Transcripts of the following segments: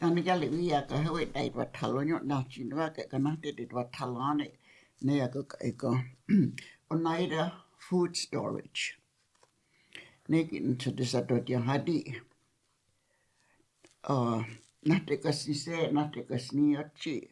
Ani gali wia ka hewe dai wa talonyo na chinwa ka kana te wa talane ne ka ka Oneida food storage. Nekin to disadot yang hadi. Nate kasi se nate kasni achi.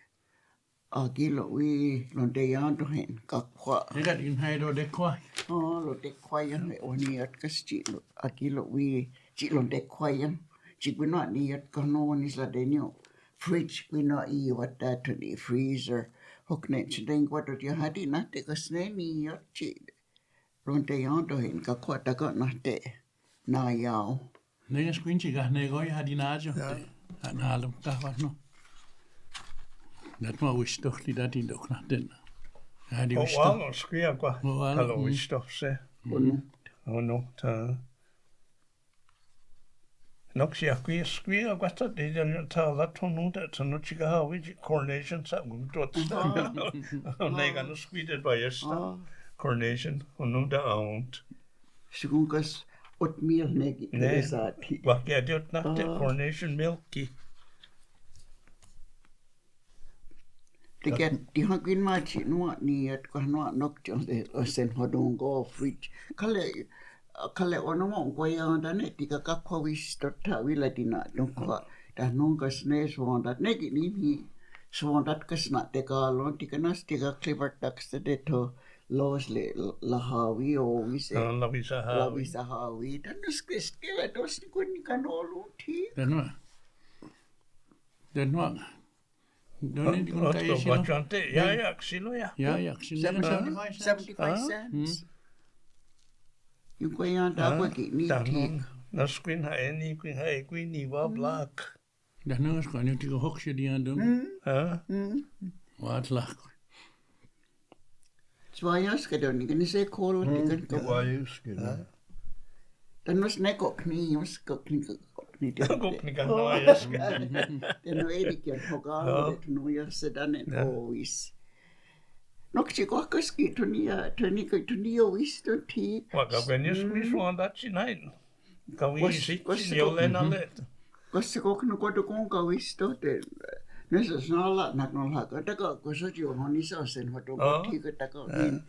Agilo wi londe yanto hen kakwa. Negat in haido de kwa. Lo de kwa yang oni at kasi agilo wi chi londe kwa yang. Chi kwino ni at kano ni sa denyo. Fridge kwino I wata to ni freezer. Hokne chideng kwa to yang hadi nate kasne ni achi. Londe yanto hen kakwa taka nate na yao. Negas quinci ga nego I hadi najo. An halum kahwa no. Dat ma wish toch li dat in doch na den. Hadi wish toch. Oh, skria kwa. Hallo wish toch se. Oh no, ta. Nok si akwi skria kwa ta de den ta la tonu da tonu chiga ha wi coronation sa gum tot sta. Nega no skria by sta. Coronation no da aunt. Sigunkas oatmeal negi resati. Wa ke diot na te coronation milky. Di hangin machi no ni at ko no nok sen hodong go fridge. Kale ono mo ko ya da ne tika ka ko wis to ta wila dina don ko da non ka sne so that negi ni so that kas na te ka lon tika nas tika clever tax de to los le la hawi o wis La visa hawi dan nos skele dos ni ko ni kan olu ti Den wa. Don't need to go ja, xilo ja. Ja, xilo. 75 cents. You go on da ko ki ni ti. Na screen ha eni kuin ha kuin ni wa black. Da no is kan you hook je die aan doen. Wat lach. Zwajas ke don ni se kol ti kan. Wajus ke. Dan nos ne ko kni os ko kni ni de. Ko kni kan wajus ke. Den no edi ke hoga det no ya se dan en always. Nok si ko kaski to ni o wis to ti. Wa ka when you squeeze one that tonight. Ka wi si ni o lena let. Ko se ko no ko to kon ka wis to te. Nesa snala nak no ha ka ta ko so ji ho ni sa sen ho to ko ti ka ta ko ni.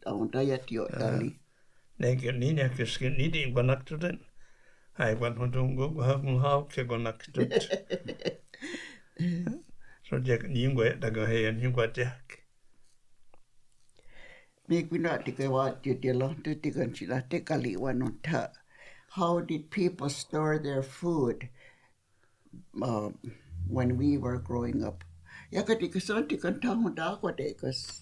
Aun ta ya ti o tali. Neke ni ne ke skin ni di gonak to den. Hai wan ho dong go ha mu ha ke gonak to. So je ni ngwe da go he ni ngwa jak. Make we not take a what you tell to take on chila take a li one on ta. How did people store their food when we were growing up? Yakati son take on ta hunda ko dekas.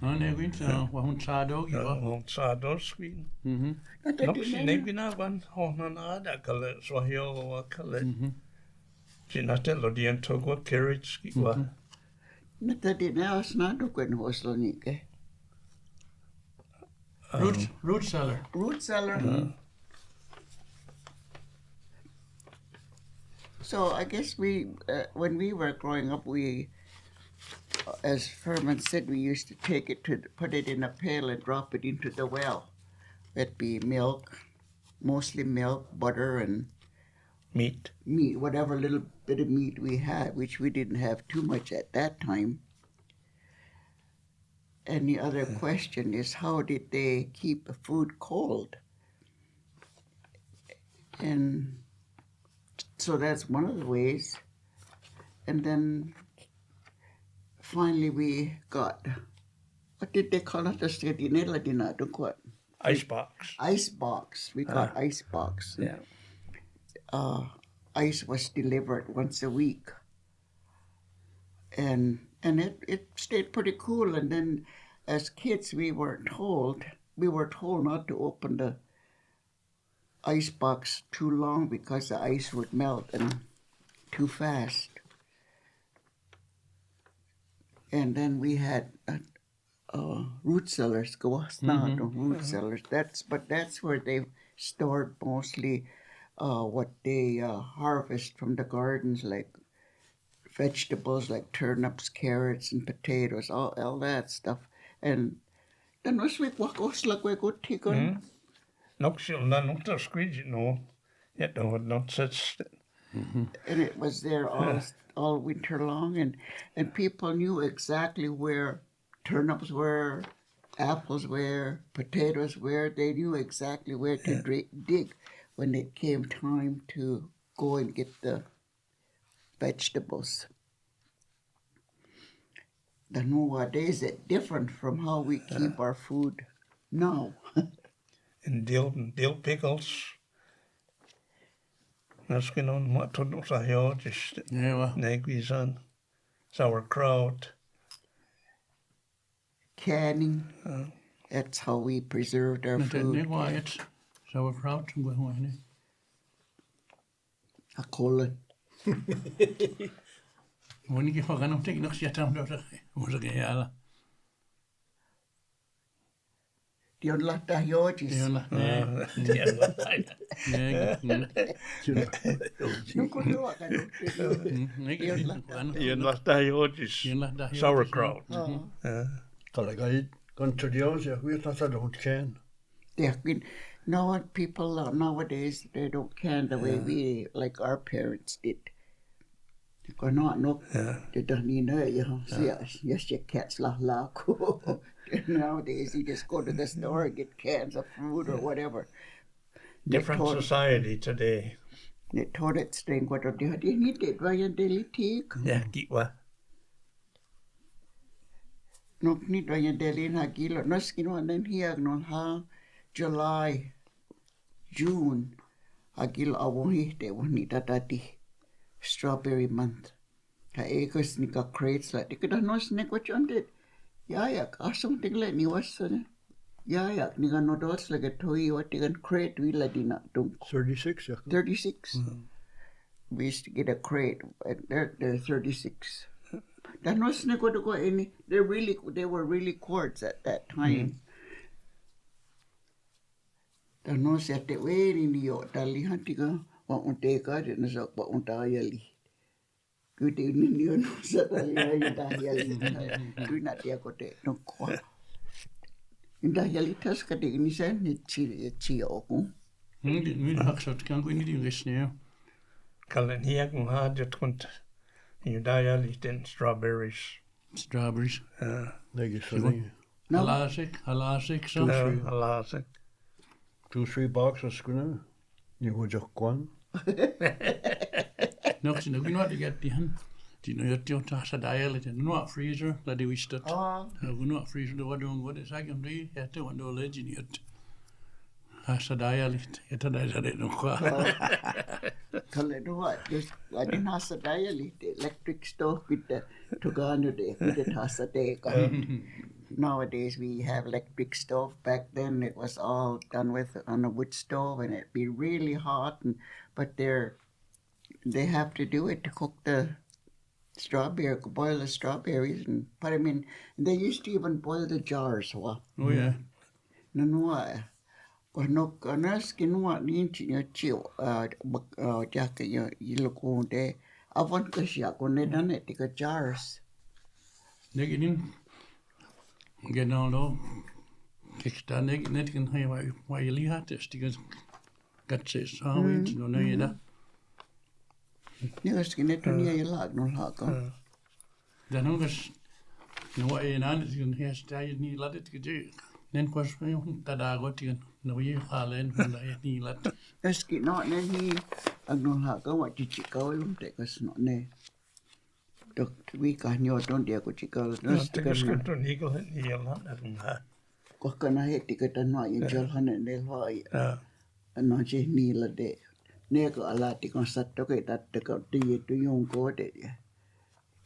No, ne gwint so wa hun sado gi wa. Hon sado screen. Nok si ne gwina wan hon na da kale so hio wa kale. Si na te lo di en togo carriage ki wa. Na ta di na asna do ko no oslo ni ke. Root cellar. Root cellar. So I guess when we were growing up, we, as Furman said, we used to take it put it in a pail and drop it into the well. It'd be milk, mostly milk, butter, and meat, whatever little bit of meat we had, which we didn't have too much at that time. And the other question is, how did they keep the food cold? And so that's one of the ways. And then finally we got, what did they call it? Icebox. Icebox. We got icebox. Yeah. Ice was delivered once a week. And it stayed pretty cool. And then as kids, we were told not to open the icebox too long because the ice would melt and too fast. And then we had root cellars, root cellars. That's where they stored mostly what they harvest from the gardens, like vegetables like turnips, carrots, and potatoes, all that stuff. And Then was we walk us like we go take on. Nog she'll not to squeeze no. Yet no not such. And it was there all winter long, and people knew exactly where turnips were, apples were, potatoes were. They knew exactly where to dig when it came time to go and get the vegetables. The nowadays it's different from how we keep our food now. And dill pickles. That's going on what to do. So just neggies on sauerkraut. Canning. That's how we preserved our food. It's sauerkraut. A colon. When you get home, take no shit down there. Was a gay. Dion lata yojis. Sauerkraut. No, people nowadays, they don't can the way we, like our parents did. They don't need yes, your cats la. Nowadays, you just go to the store and get cans of fruit or whatever. Different society today. They told it string what do you need it by your daily tea? Yeah, get what? No need by your daily hagilo. No skin one then here no ha July, June. Hagilo awohi te woni tatati. Strawberry month. Ha acres nika crates like they could have no snake what you did. Yayak, something like ni was Yayak, ni no dots like a toy what you can crate we ladina dunk. 36, yeah. 36. We used to get a crate, and they're 36. That no snake what to go any. They were really quartz at that time. The no set the way in your tali huntiga. What won't take out in the sock, what won't I yelly? Good evening, you know, certainly do not yet go there, no qua. In the Yalitas, got the innocent, it's chi open. We can't go into this now. Calling here, just want you die then strawberries. Strawberries. Halasic, so. Halasic. 2-3 boxes, screw. You would just one. No, we know to get the hand. Do you know your toss a dialect and not freezer, like we stood. We not freezer the water on what is I can do. Yeah, to one door legend yet. Has a dialect, it is no qua. Call it what? I didn't have a dialect, electric stove with the Tugano day, with the Tassa day. Nowadays we have electric stove. Back then it was all done with on a wood stove and it'd be really hot. But they have to do it to cook the strawberry, boil the strawberries and put them in. They used to even boil the jars. Oh yeah. No. No, skin what you chill. Jack, you look on there. I want to see when they done it. They got jars. They get in. Get all low. Kickstart net can high why you leave at this because got says how we know you that. You skin it on your lag, no hog. Then I'm just no way in on it you can hear stay need let it do. Then course that I got you no you halen when I need let. Skin not then he no hog what you go and take us not ne. We can you don't dare go chicken. No, take a script on eagle and he'll not. What can I hit ticket and not in jail and they'll lie. And not just kneel a day. Never a lot to concentrate that the got to young go there.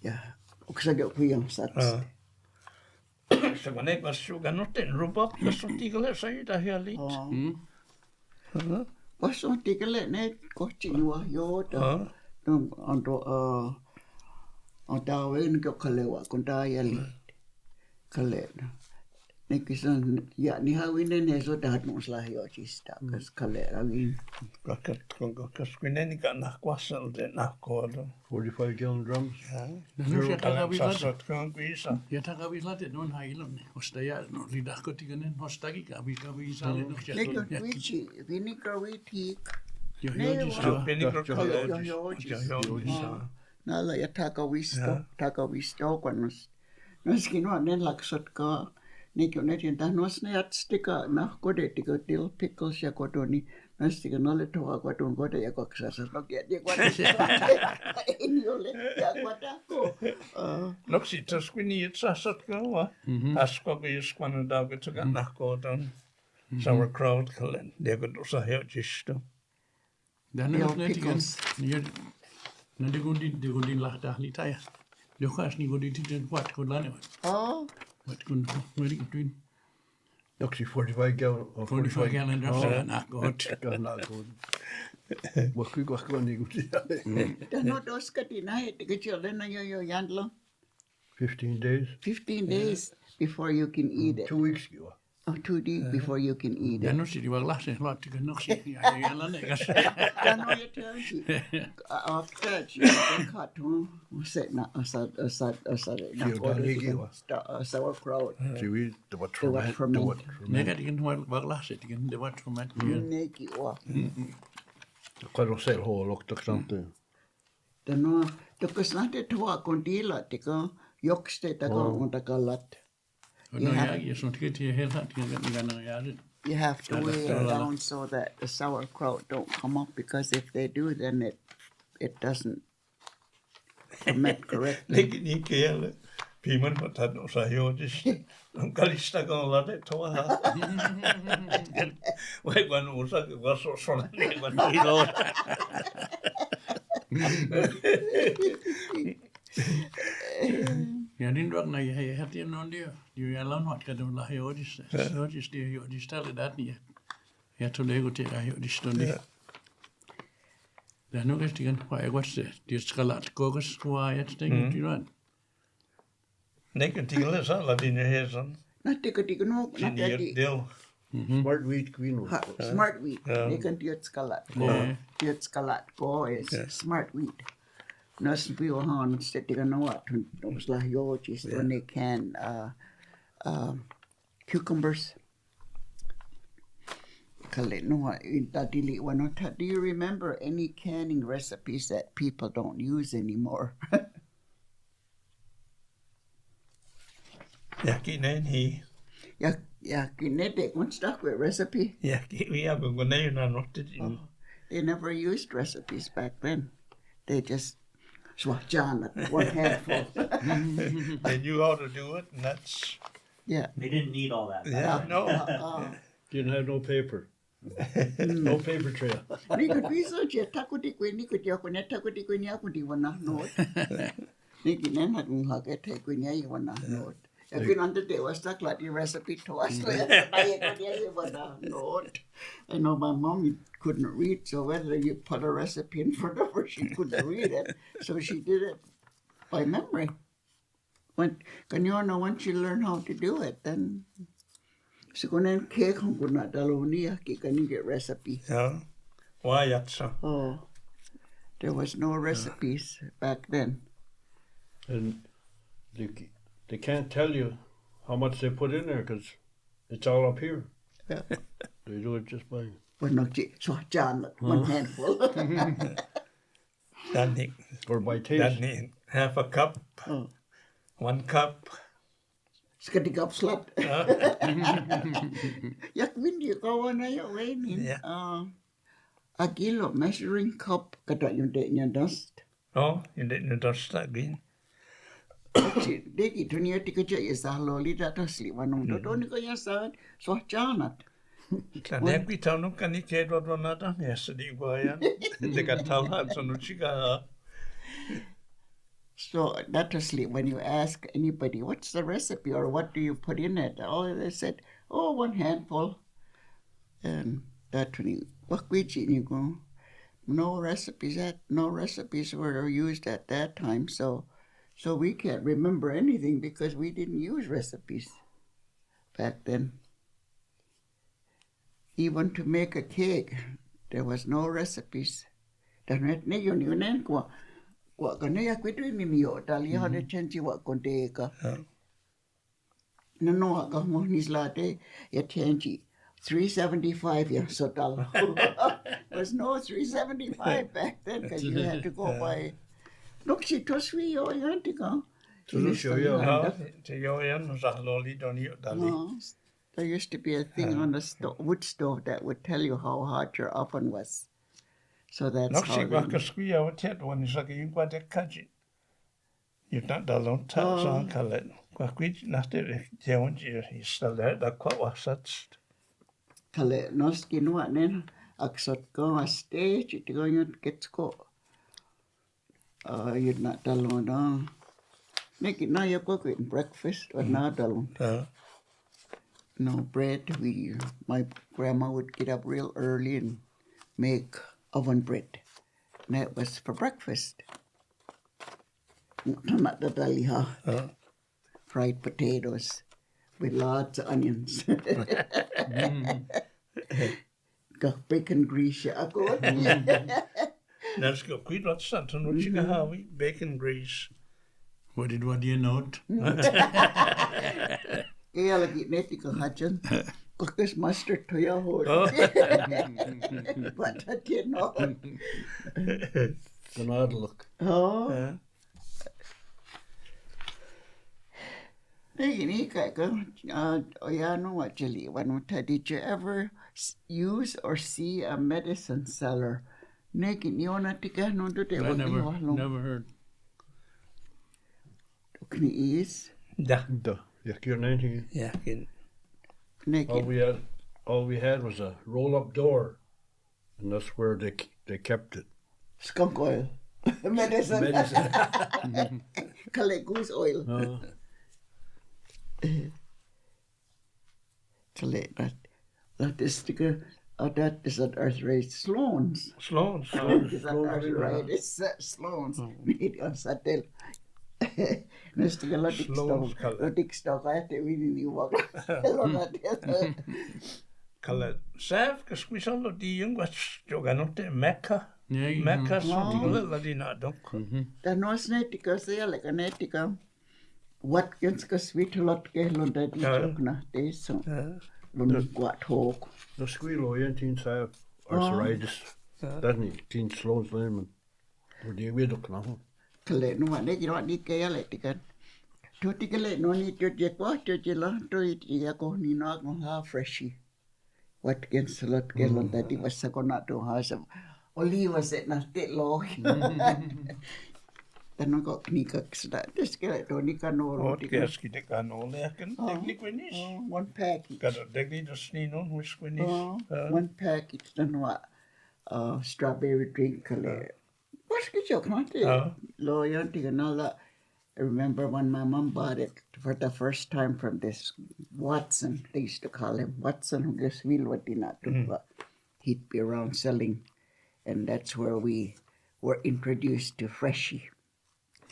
Yeah. Because I got young sats. So when I was sugar not in robot, that's what eagle say that here late. What's on tickle at net? Coaching you are your on Darwin go Kalewa, Kundaya lead. Kale. Nekisan ja ni hawinen he so dahat mos lahjoisista kas kalle ravin. Kaskuinen kan nahkuassel de nahkoodon. 45 gallon drums. No se takavislate. Sassatkaan kuisa. Ja takavislate non hailon. Hosta ja no ridahko tikanen hostaki kavisalle no se. Nekon vici vinegar wheat. Jo Nalla ja takavisto kannas. Naskin on ne laksot ka. Nekon netin tahnos ne jatstika nahkode tiko dill pickles ja kodoni. Nastika nolle toa kodon kode ja koksasa lokiat ja kodon. Ei ole ja kodako. Noksi taskuini et sassatkaan va. Asko kuiskwana dauketsukan nahkoodon. Sauerkraut kallen. Dekot osa heotisto. Dan no netikan. No de gondin lahta litaya. Jokas ni gondin titen wat kodlane. Oh. Wat kun wedi twin. Actually 45 gallon. 45 gallon drums na got. Not good. What could go on you? No doskatina he tikachilena yo yandlo. 15 days. 15 days before you can eat it. 2 weeks ago. Oh, 2 days before you can eat Ja it. no sit var lasse laattika noksi. Ja lane gas. Then all you tell you, after you cut set na sauerkraut. See, we the what The what ferment. Nega diken var lasse diken det var tomat. Neki o. Quite a set hole looked at something. The no, the kasnate toa kondila tika jokste taka ontakalat. No ja så tycker det helt att jag gör det. You have to weigh it down so that the sauerkraut don't come up, because if they do, then it doesn't ferment correctly. Lekin ikele. Piman patat osa heotista. Kalista kan lade toa. Vai quan usa vaso sola ni quan hilo. Ja niin dog na jag hade ju någon där. Ju jag la något kan la heodis. Heodis det heodis ställe där ni. Jag tror det går till heodis stund. Det nog är stigen vad jag vet det. Det ska lat kokos vad jag tänker du vet. Nekin tigele sa la dine hesan. Tika no, Siniet del. Smart wheat green. smart wheat. They can do it skalat. Do it skalat. Go is smart wheat. Nas bio han tika no what those la yojis when they can cucumbers. Kale no intadili wanota. Do you remember any canning recipes that people don't use anymore? Jakinen hi. Ja, kinetic one stuck with recipe. Jaki vi har gått ner när något. They never used recipes back then. They just swatchan one handful. They knew how to do it, and that's Yeah. They didn't need all that. no. Didn't have no paper. No paper trail. Ni could be so jet takuti kweni could yakune takuti kweni akuti wana note. Ni kinen had unhake take kweni wana note. If you under there was stuck like the recipe to us, note. I know my mom couldn't read, so whether you put a recipe in front of her, she couldn't read it. So she did it by memory. When once you learn how to do it, then so when cake hong kuna dalonia can you get recipe. Ja. Vajatsa. Oh, there was no recipes back then. And they can't tell you how much they put in there because it's all up here. Yeah. They do it just by... But no, so John, one handful. Danny. Or by taste. Danny. Half a cup. 1 cup. Skatik up slut. Yak windy go on a way. A kilo measuring cup kata yung de niya dust. Oh, hindi na dust again. Degi to niya tikaja isa lolita to sleep wanong dodo ni ko yan sa so janat. Kan vi ta nog kan ni ke då då nada nästa det går igen. Det kan ta han så nu chiga. So that to sleep when you ask anybody what's the recipe or what do you put in it, oh they said 1 handful, and that when you you go no recipes were used at that time, so we can't remember anything because we didn't use recipes back then. Even to make a cake, there was no recipes. Dan het ne yun yunen kwa kanaya kwitui mimio dali hane chenji wa kondeka. No ka mo nislate ya chenji 375 ya so dal. Was no 375 back then because you had to go by. Look, she told me yo yantika. There used to be a thing on the wood stove that would tell you how hot your oven was. So that's how they... You're not the long touch on color. Quite nothing. He's still there. That quite was such. Kale noski nuat nen aksot go a stage it go you get go. You're not alone on. Make it now you cook it breakfast or not alone. No bread. My grandma would get up real early and make oven bread. And that was for breakfast. Fried potatoes with lots of onions. Got bacon grease. That's got quite lots of something. Bacon grease. What do you note? Kaya lagi neti ka hajan. Cookies mustard to your hole. But I didn't know. It's an odd look. Oh. Did you ever use or see a medicine seller? I never heard. Can you ease? Yeah. You're 19. Yeah. All we had was a roll-up door, and that's where they kept it. Skunk oil. Medicine. Collect goose oil. That is an arthritis. Sloan's. Sloan's. Is an arthritis. Sloan's. Nästan lotikstov rätte vidin juok. Kalle säv kas vi sallo di jungas joganotte Mecca. Mecca sulla di nado. Tän nos nettika siellä nettika. Watkenska svitolot kehlonta di jokna teessä. Lun kuat hook. The squeal teen säv arthritis. Danny teen Sloan's lemon. Hvor de vedokna. Kale nuwa neki no ni kaya letikan. Tuti kale no ni tuti kwa tuti la tuti ya ko ni na ko ha freshy. Watkins lot kelon tadi wasa ko na to ha sa oliva set na te lo. Tanong ko knika sada des kale to ni kanolo. Keski de kanolo yakin teknik winis. One package. Kada teknik dos ni non wis winis. One package tanwa strawberry drink kale. What's good joke, not it? I remember when my mom bought it for the first time from this Watson, they used to call him Watson, who just he'd be around selling, and that's where we were introduced to Freshie.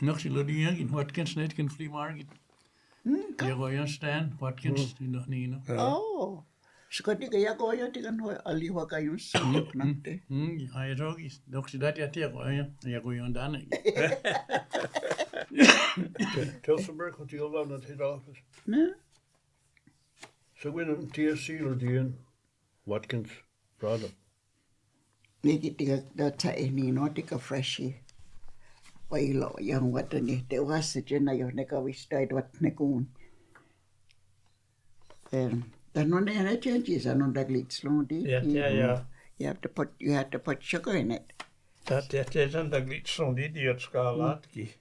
Nog lo die in Watkins net kan flea market. Ja go yon stand Watkins nog nie no. Oh. Sekali kaya ko ya tikan ho aliwa kayo sumok nante. Ay rogis. Nog si dat ya tia ko ya go yon dane. Tell some work what you'll learn at head office. Ne? So when TSC or the Watkins product. Niki tika data ini no tika Freshie. Wailo yang watani te wasa jena yo neka wistay wat nekun. Then when they had changes, I know that it's slowly. Yeah. You had to put sugar in it. That isn't the glitch on the idiot scarlatki.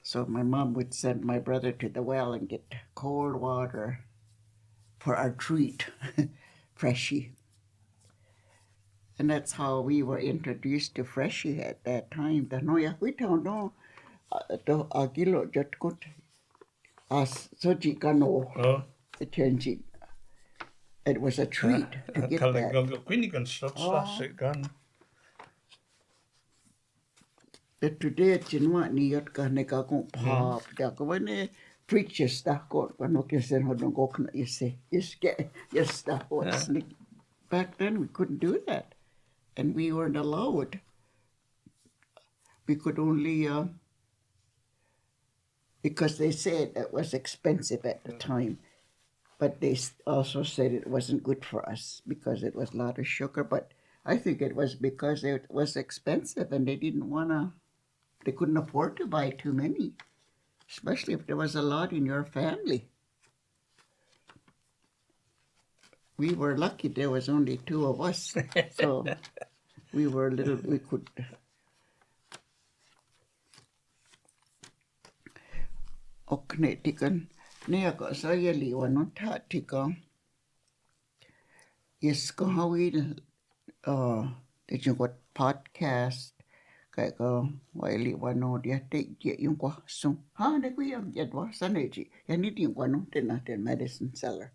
So my mom would send my brother to the well and get cold water for our treat, Freshie. And that's how we were introduced to Freshie at that time. We don't know. Agilo jatkut as sojikano. Changing. It was a treat to get that. Today, Chinwa New York Neka pop. When preaches that God when you send her don't go you say yes that was back then we couldn't do that and we weren't allowed. We could only because they said it was expensive at the time, but they also said it wasn't good for us because it was a lot of sugar. But I think it was because it was expensive and they couldn't afford to buy too many, especially if there was a lot in your family. We were lucky there was only 2 of us, so we could. Okay, tikan niya ko sa yaliwan no tika is ko hawil did you got podcast kay ko waliwan no dia take yung ko so ha ne ko yung yadwa saneji yani yung ko no tin medicine seller.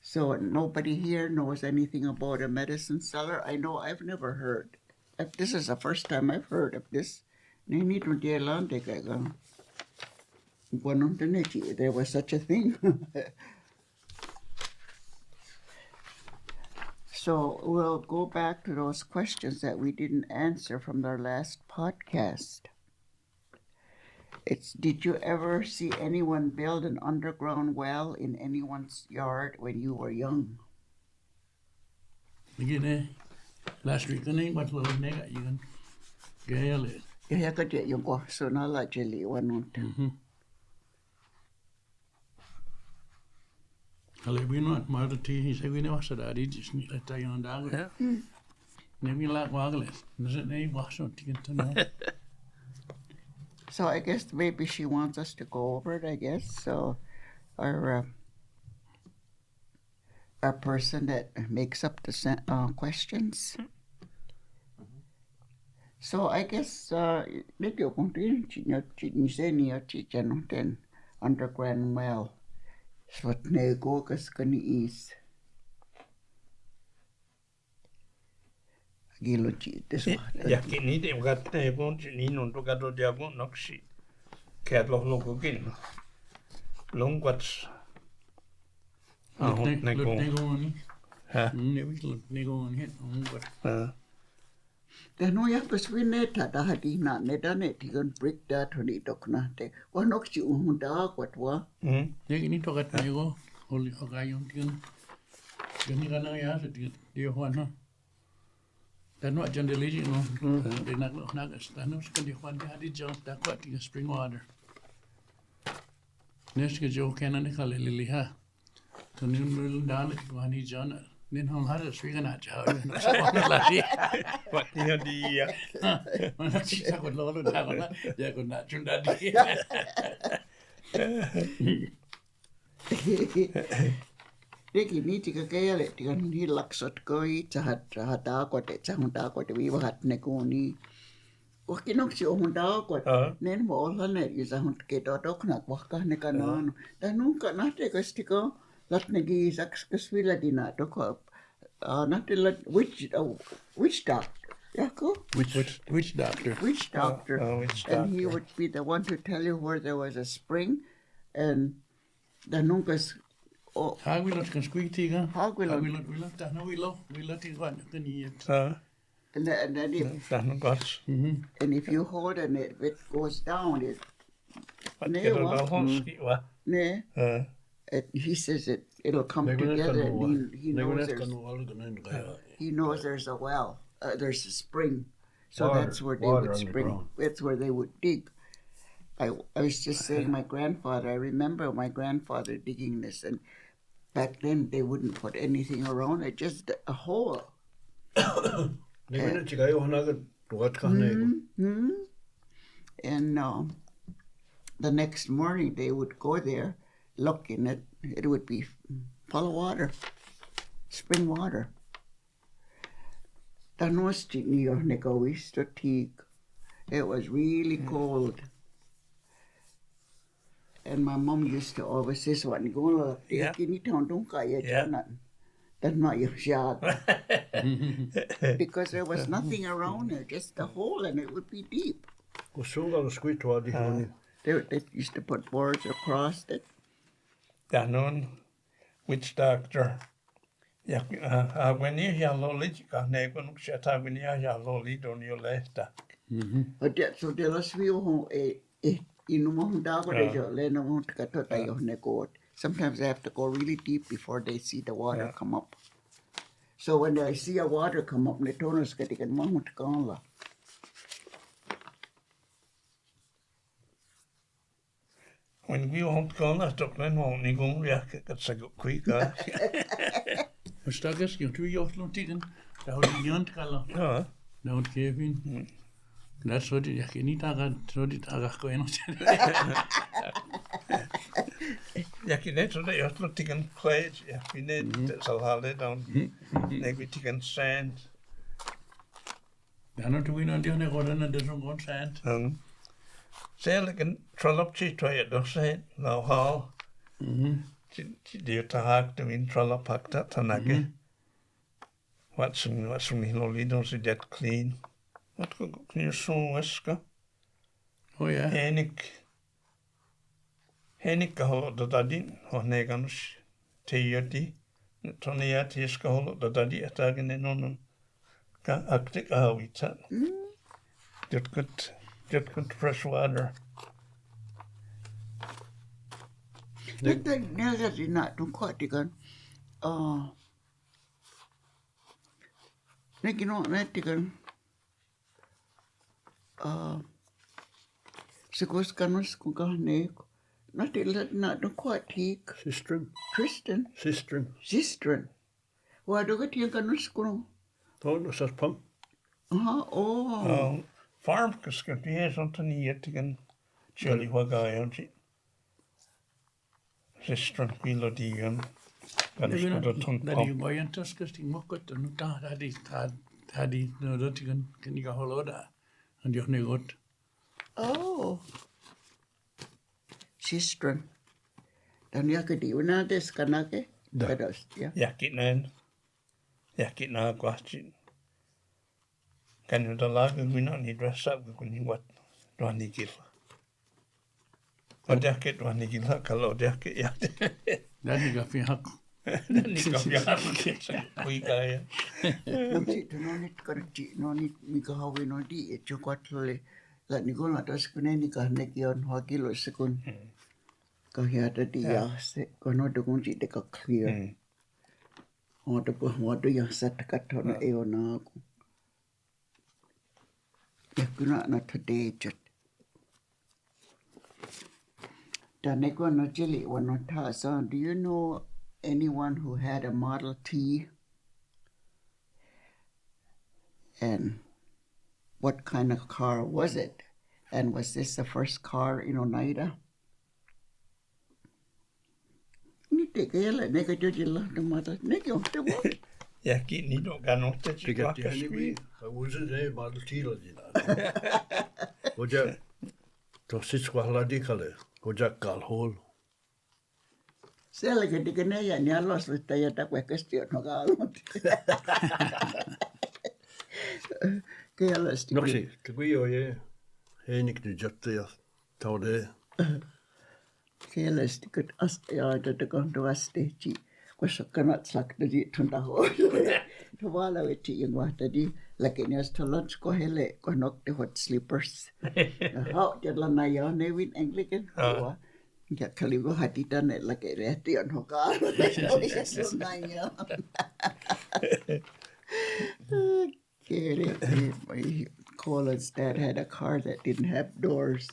So nobody here knows anything about a medicine seller. I know I've never heard. This is the first time I've heard of this. Ni to dia lande kay ko there was such a thing. So we'll go back to those questions that we didn't answer from our last podcast. Did you ever see anyone build an underground well in anyone's yard when you were young? Last week, the name was Little Nigga. You can get it. Yeah, I get you. So now, like jelly, one. Alle vi nu at måtte til his vi nu så der det just niet at jeg dag. Nem je laat wagles. Dus het nee was zo tegen te So I guess maybe she wants us to go over it, I guess. So our person that makes up the questions. So I guess maybe you're going to underground well. What negokas kan is. Gilo chi this one. Ja, kini de gat ne bon ni non to gato dia bon noxi. Kat lo ko kin. Long what's Nego. Ha. Nego hit on what. The no ya pues wineta da hadi na ne da ne tigon brick da thoni dokna te. Wa noxi unda kwat wa. Jeg ni to gat nego. Hol okayon tigon. Gani kana ya se dia Juan no. Dan no agenda legi no. De nak dan no ska dia Juan dia hadi jump da kwat tigon spring water. Neska jo kana ne kale lili ha. To ni no dan wani jana. Nin hong har det sviger nat jag har så var la det. Vad ni har det. Man har tittat på lådan där jag kunde inte tunda det. Deki ni tika kaya tika ni laksot koi chahat ko te chahunda ko te wiwa hat ne ko ni. Wakinok si ohunda ko nen mo olane isa hund ke dok nak wakah ne kanan. Dan ka na te kastika lat negi saks kaswila dina doko not the witch doctor. Yako? Which doctor? Witch doctor. And he would be the one to tell you where there was a spring and the nunkas Hagwilot kan squeaky. Hagwilot. That no we let it run the knee. And then and if you hold and it goes down it he says it'll come together and he knows there's a well, there's a spring. So that's where they would spring. That's where they would dig. I was just saying my grandfather, I remember my grandfather digging this and back then they wouldn't put anything around it, just a hole. And the next morning they would go there, look in it, it would be full of water, spring water. It was really cold. And my mom used to always say, because there was nothing around there, just a hole, and it would be deep. They used to put boards across it. Danon, witch doctor. When you hear lolly, negon shata when you hear lolly, don't you lesta? But that so they lost view inumo dago de jo le no mo katota yo ne go. Sometimes they have to go really deep before they see the water come up. So when they see a water come up, they told us that mo to go. When we won't go, that's not when won't you go, yeah, it's a good quick. Maar straks, je 2 jaar lang tegen, daar houdt je niet aan. Ja. Daar houdt je even. Dat soort, je kan niet aan, zo dit aan gaan. Ja, je net zo dat je nog tegen kwijt, ja, je net dat zal halen dan, nee, we tegen sand. Dan moeten we nog die worden naar de zon sand. Zeg een trollopje twee het nog zijn, nou haal. Die te haak de wind trollop hakt dat dan again. Wat zo'n hiloli dan ze dat clean. Wat kun je zo'n wiska? Oh ja. Henik gehol dat die, hoe neganus teerti. Toen je het is gehol dat die het again in onen. Kan actiek houwitsen. Get good fresh water. Ik denk dat je na toen kwart gaan. Nee, je nog net gaan. Ze koos kan ons gaan nee. Natuurlijk na toen kwart ik. Sistren. Waar doe je kan ons gaan? Oh, dat is pump. Farm kuskat vi är sånt ni igen chili waga jag systern melodien kan ich då tungt Där ju var inte skast i mockot och nu hade no det kan jag hålla där. Han gör nu gott. Sistren. Dan jag kan ju na det kanake. Kados, ja. Yakina gwachin. Kan you laga gwina ni dress up gwini wat dwani gila. O deke dwani gila kalau deke ya. Där jag fick hack. Ni kan ya kui kaya. Nanti tu nonit kerji nonit mika hawi nodi e chokwatole. La ni ko na tas kune ni ka ne kion ho kilo sekun. Ka ya tadi ya se kono de kunci de ka clear. O de po ho de ya sat ka tona e ona ku. Ya kuna na today chat. Daneko no chili wano ta son. Do you know anyone who had a Model T? And what kind of car was it? And was this the first car in Oneida? Ni te kaya neka jojila the mother neko te mo. Yaki ni do ganote Tiga anyway. Was it a Model T la di. Oja to sit swala di kale. Oja kalhol. Siellä ke te ne ya ni alos vista ya ta kwa question no galot. Kaya las ti. Noksi, tagwi o ye. Henik di jatte ya. Taude. Kaya las ti kat as ya ta konto aste chi. Koska kanat slakta di tunda ho. Tawala weti yung wata di. Laki niya sa lunch ko hele. Ko nok the hot sleepers. How did la na yon nevin Anglican? Ya kaligo hatitan ne laki reti on hoka. Yes na yon. Colin's dad had a car that didn't have doors.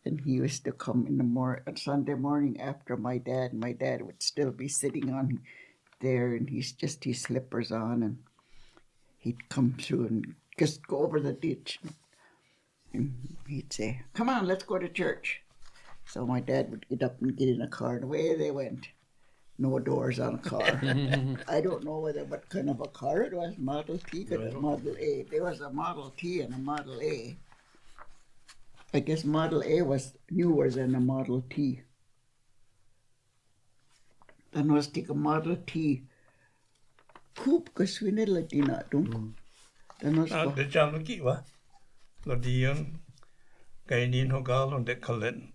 And he used to come in on Sunday morning after my dad. My dad would still be sitting on there, and he's just his slippers on, and he'd come through and just go over the ditch. And he'd say, "Come on, let's go to church." So my dad would get up and get in a car, and away they went. No doors on a car. I don't know what kind of a car it was, Model T or Model A. There was a Model T and a Model A. I guess Model A was newer than a Model T. Then was take a Model T coupe because we need Latina, don't. Then was the Januki wa. Lodion Gainin Hogal on the Colin.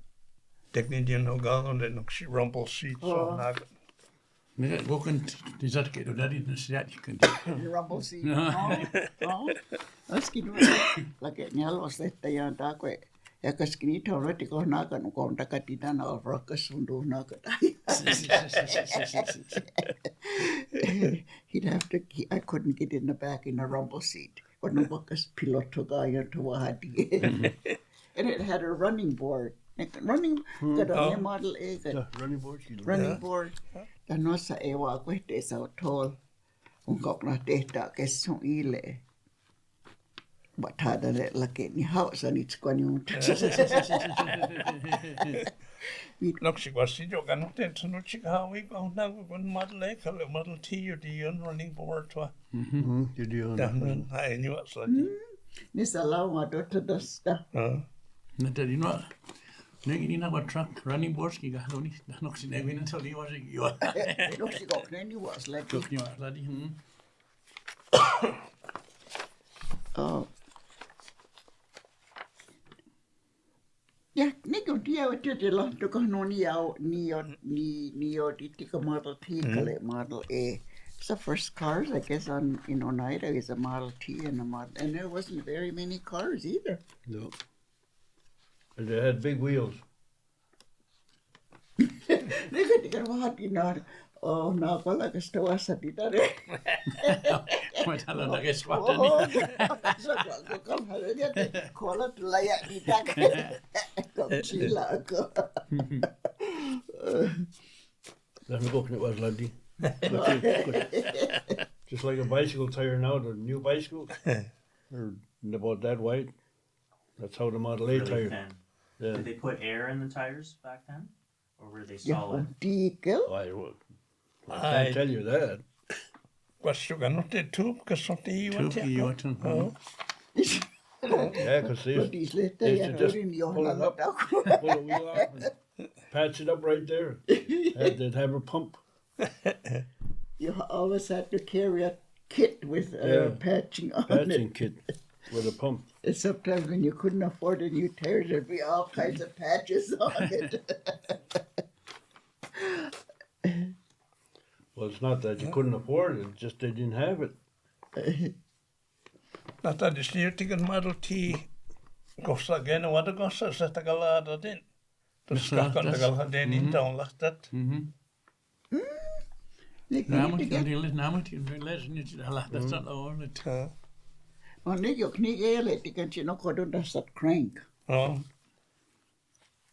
Technidian Hogan and then she rumble seats on that. Nega gokan dizat ke do dari na siat kan. Rumble seat. Oh. Askin lagi nyalos että ja takwe. Ja kaskin ito roti ko nakan ko takatita na rokas undu nakan. I couldn't get in the back in a rumble seat. Or no bakas piloto gaya to wahati. And it had a running board. Kada model A. Running board. Running board. Ja noissa ei vaan kuitensa ole tall. On kokna tehtaa kesson ile. But hada ne laki ni hausa niitä konjuunta. Loksi quasi joka no ten so no chika hawi ko na ko model A kale model T you the running board wa. You do. Dan I knew it's like. Niissä lauma tosta. Na tadi no. Negi ni na wa truck running boards ki ga lo ni. No si negi na toli wa si yo. Loksi kokna ni was like. Kok ni wa ladi. Oh. Ja, niin on tiedä, työtellä, joka on niiotittika Model T, kale Model A. It's the first cars, I guess, in Oneida is a Model T and a Model, and there wasn't very many cars either. No. And they had big wheels. Nikatika vaatii naa palakas tavassa titare. Mä täällä on oikein svahta niin. Sakko kalhalle jäte, kolla tulla ja niitä. Kopsilaako. That's the book it was, laddie. Just like a bicycle tire now, the new bicycle, they're about that wide. That's how the Model A Really tire. thin. Yeah. Did they put air in the tires back then? Or were they solid? Diikel. I can't tell you that. Quasi joka no te tube ka sotti Tuki juotun. Yeah, because they used Dieslehtä they ja used to just yrin pull it johdalla up, pull the wheel off, and patch it up right there. They'd have a pump. You always had to carry a kit with patching on Patching it. kit with a pump. And sometimes when you couldn't afford a new tires, there'd be all kinds of patches on it. Well, it's not that you couldn't afford it; it's just they didn't have it. Nata disneytikan Model T kossa gena wada kossa sitä kalaa din. Tuska kantakalla denin taun lahtat. Naamut on niille naamut on les nyt sitä lähtee sanoa on. On nyt jo knigeeletikan siinä kodun tässä crank.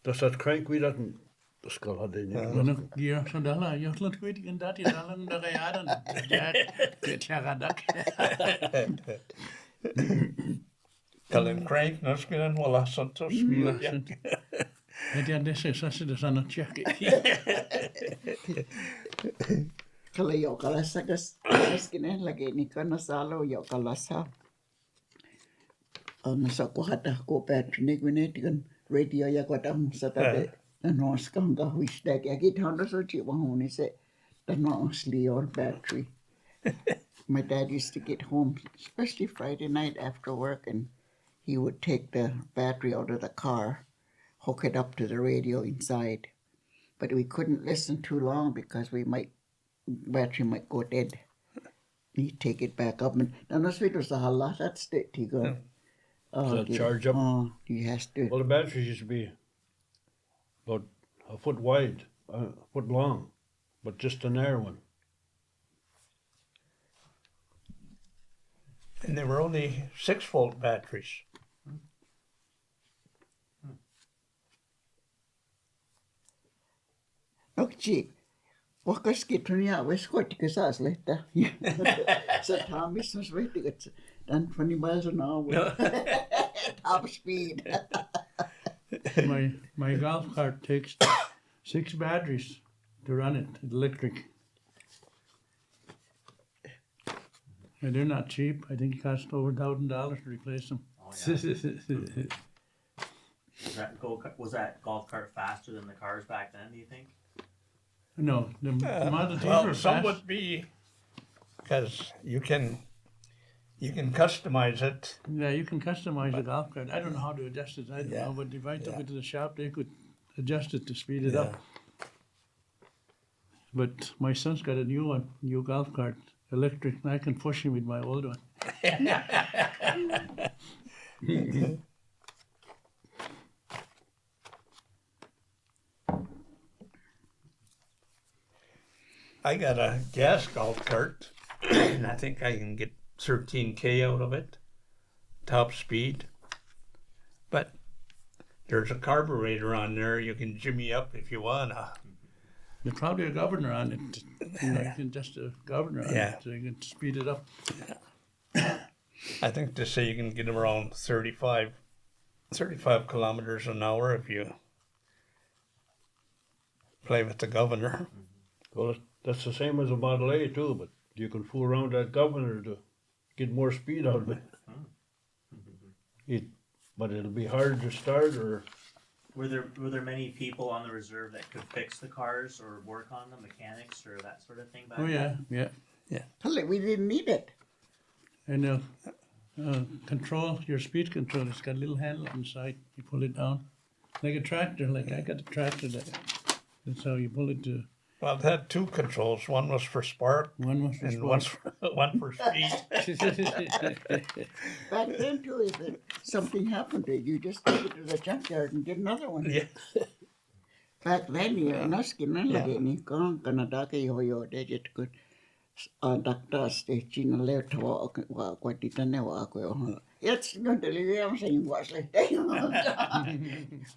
Does that crank we doesn't the skull had in it. No gear så där la jag låt kuitenkin dati där on där jäädän. Det tjäradak. Kallen crank no skinen wala santos. Jag tiedän det så sitä sanot tjäki. Kalle jokalassa äsken laki niin kannassa alo jokalassa. On sakohata ko päätty niin kuin netikan radio ja kotamussa tätä nooskan kahvistääkin. Ja kithan on sochi vahuni se noosli on battery. My dad used to get home, especially Friday night after work, and he would take the battery out of the car, hook it up to the radio inside. But we couldn't listen too long because battery might go dead. He'd take it back up. And no svidossa halla, that's the tigo. So charge up. He has to. Well, the batteries used to be about a foot wide, a foot long, but just a narrow one. And they were only 6-volt batteries. Okei. Wakaskin tunia veskoittikin saas lehtä. Sä taamissa on svehtikat. Dan 20 miles an hour. Top speed. My golf cart takes 6 batteries to run it, electric. And they're not cheap. I think it costs over $1,000 to replace them. Oh, yeah. Was that golf cart faster than the cars back then, do you think? No, the Model Ts Well, were some fast. would be because you can customize it. Yeah, you can customize the golf cart. I don't know how to adjust it. I don't know, but if I took it to the shop, they could adjust it to speed it up. But my son's got a new one, new golf cart, electric, and I can push him with my old one. I got a gas golf cart, and I think I can get 13K out of it, top speed. But there's a carburetor on there. You can jimmy up if you wanna. There's probably a governor on it. You can just a governor on it, so you can speed it up. I think they say you can get around 35 kilometers an hour if you play with the governor. Well, that's the same as a Model A too, but you can fool around that governor to get more speed out of it. But it'll be hard to start, or Were there many people on the reserve that could fix the cars or work on them, mechanics or that sort of thing back Oh then? yeah. We didn't need it. And control, your speed control, it's got a little handle on the side. You pull it down. Like a tractor, like I got a tractor that's how you pull it to. Well, it had two controls. One was for spark, One was for and spark. one for speed. Back then, too, if something happened to it, you just take it to the junkyard and get another one. Yeah. Back then, naskin lagi ni kang Canada ke yo dejet kun doctor station left wa kwatitane wa ko. It's going to leave him saying was like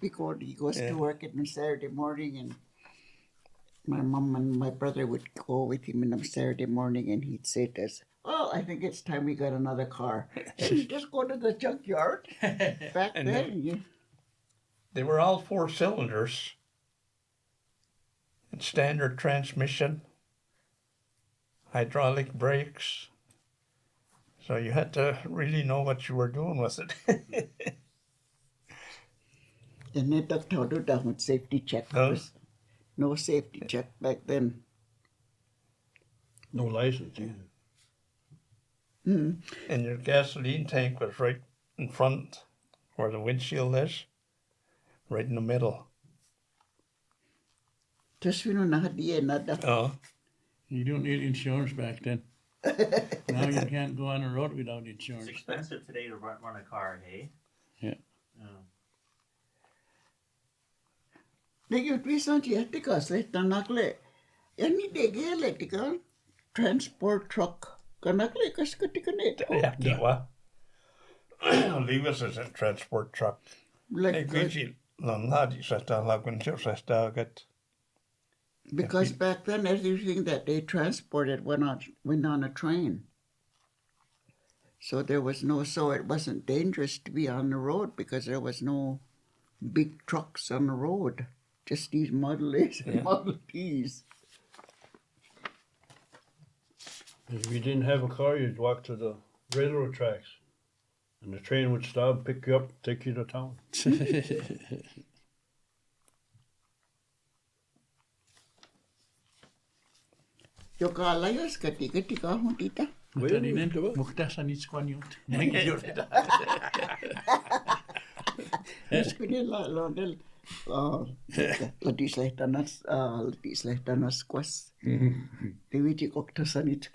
because he goes to work on Saturday morning, and my mom and my brother would go with him on Saturday morning, and he'd say to us, "Oh, I think it's time we got another car." And you just go to the junkyard. Back And then, They were all 4 cylinders. And standard transmission, hydraulic brakes. So you had to really know what you were doing with it. and they took to do that with safety check. Huh? No safety check back then. no license either. And your gasoline tank was right in front where the windshield is, right in the middle. Just we don't know nada. Oh, You don't need insurance back then. Now you can't go on the road without It's insurance. expensive today to run a car, hey? Yeah. They reason you have to go slate the nakle. Any day electrical transport truck. Kanakle kaskutikane. yeah, Kiwa. Lewis is a transport truck. Hey, Like Gucci, Lanadi Sata Laguntil Sasta. because back then everything that they transported went on a train. So it wasn't dangerous to be on the road because there was no big trucks on the road. Just these Model A's and Model T's. If you didn't have a car, you'd walk to the railroad tracks, and the train would stop, pick you up, take you to town. Joka alayos katika hundita. Mutaninen, muhtasan itskwanjut. Näin juurita. Skudella lodel Latislähtänas kwas. Tiviti koktasanit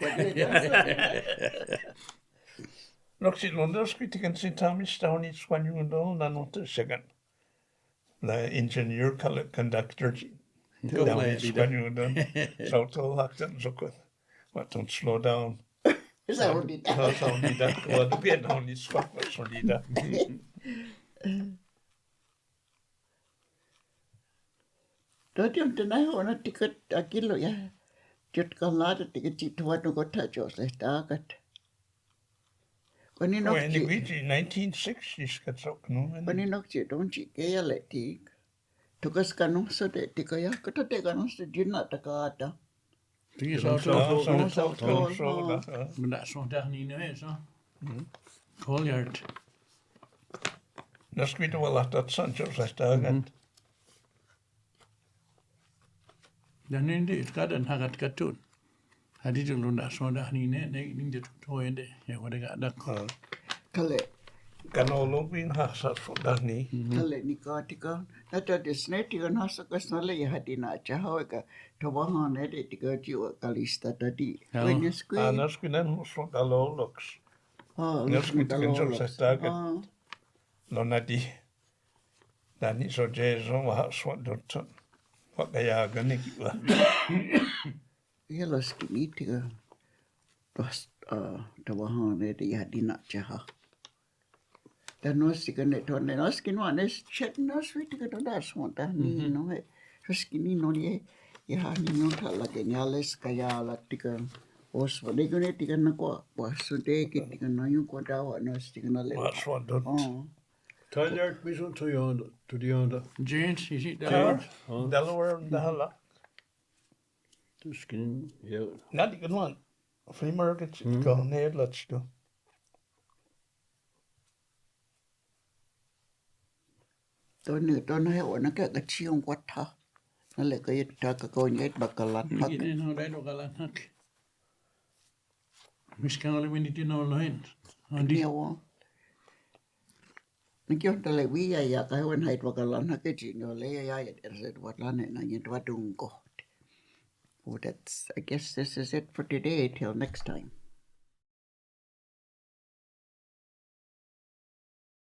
Noksi London kritiken sin tamista on its one you know, not a second. The engineer conductor. Down its one you know. So to lock them so good. What don't slow down. Sa hundita. Sa hundita. What be on its swap was hundita. Totium tenai ona tiket akilo ya. Jut kalada tiket cituat no kota jos lehtakat. When in 1960s got so no. Paninok ci don ci kaya letik. Tukas kanong sa de tikaya kata te kanong sa dina takata. Tigi So sauto. Men det är sånt där ni nu så. Colyard. That's good well at Sancho Sasta. Den är inte utgaden hagat katun. Hadi ju lunda sånt där ni ne det toende. Jag var det gada. Kale Kanolo bin hasat fo dani. Kale ni ka tika. Nata desne tika nasa kasnale ya hati na chahawe ka. Tawahan ede tika jiwa kalista tadi. Joo. Wenya skwe. Anas kinen fo dalo loks. Nes kiten so sestaget. No nadi. Dani so jeso wa so dot. Wa kaya gani kiwa. Ialas kini tika. Tos tawahan ede ya hati na chaha. Dan nos tika ne tonne nos kinwa nes chet nos we tika todas monta ni no he. Tos kini no ye ya ni no tala ke nyales kaya la tika. Os wale kone tika na kwa sunde ki tika na yung kwa dawa nos tika na le. Wa so dot. Tyler, vi så to the onda. James, you see that? Delaware dahala. Du skin, ja. Nadi kanwan. Free market go ned let's do. Tôi nói ổn nó cái chiong quá thà nó lại cái ta cái coi nhảy bạc cái lăn hắc Miten on reido kalan hak? Miskä oli menitin olla hin? nhiều nó kêu ta lại quý ya cái bên hay bạc cái lăn hắc cái chuyện rồi lấy ya ya để vật lăn này là những vật đùng cổ. Well, I guess this is it for today. Till next time.